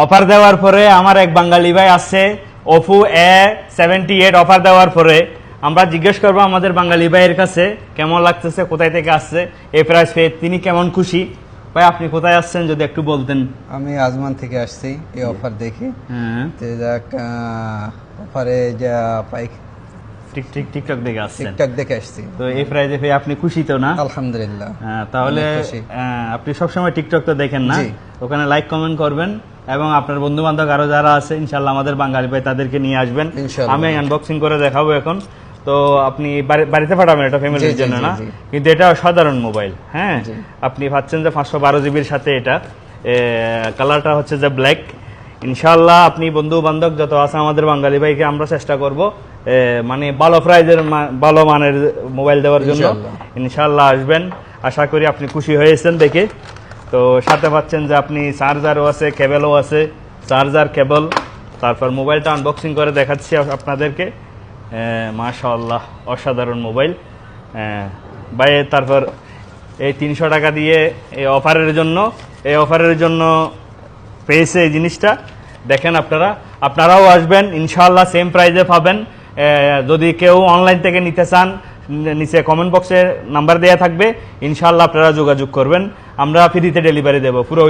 Offer দেওয়ার পরে আমার এক বাঙালি ভাই আসছে ওপো A78 অফার দেওয়ার পরে আমরা জিজ্ঞেস করবো আমাদের বাঙালি ভাইয়ের কাছে কেমন লাগতেছে, কোথায় থেকে আসছে, এই প্রাইস পেয়ে তিনি কেমন খুশি। ভাই আপনি কোথায় আসছেন যদি একটু বলতেন। আমি আজমান থেকে আসছি এই অফার দেখে। হ্যাঁ, যাক অফারে যা পাই টিকটক দেখে আসছেন। টিকটক দেখে আসছি। তো এই প্রাইজে পেয়ে আপনি খুশি তো না? আলহামদুলিল্লাহ। তাহলে অনেক খুশি। আপনি সবসময় টিকটক তো দেখেন না? জি। ওখানে লাইক কমেন্ট করবেন এবং আপনার বন্ধু বান্ধব আরো যারা আছে ইনশাল্লাহ আমাদের বাঙালি ভাই তাদেরকে নিয়ে আসবেন। ইনশাআল্লাহ। আমি আনবক্সিং করে দেখাবো এখন। তো আপনি বাড়িতে পাঠাবেন এটা ফ্যামিলির জি, জি, জন্য জি, না? জি। কিন্তু এটা সাধারণ মোবাইল। হ্যাঁ, জি। আপনি পাচ্ছেন যে 512 জিবির সাথে এটা কালারটা হচ্ছে যে ব্ল্যাক। ইনশাল্লাহ আপনি বন্ধু বান্ধব যত আছে আমাদের বাঙালি ভাইকে আমরা চেষ্টা করব মানে ভালো প্রাইজের ভালো মানের মোবাইল দেওয়ার জন্য। ইনশাআল্লাহ। ইনশাল্লাহ আসবেন, আশা করি আপনি খুশি হয়েছেন দেখে। তো সাথে পাচ্ছেন যে আপনি চার্জারও আছে, কেবলও আছে, চার্জার কেবল। তারপর মোবাইলটা আনবক্সিং করে দেখাচ্ছি আপনাদেরকে। মাশাআল্লাহ অসাধারণ মোবাইল ভাই। তারপর এই 300 টাকা দিয়ে এই অফারের জন্য পেয়েছে এই জিনিসটা। দেখেন আপনারাও আসবেন ইনশাআল্লাহ সেম প্রাইজে পাবেন। যদি কেউ অনলাইন থেকে নিতে চান নিচে কমেন্ট বক্সে নাম্বার দেওয়া থাকবে, ইনশাআল্লাহ আপনারা যোগাযোগ করবেন, আমরা ফ্রিতে ডেলিভারি দেবো পুরো।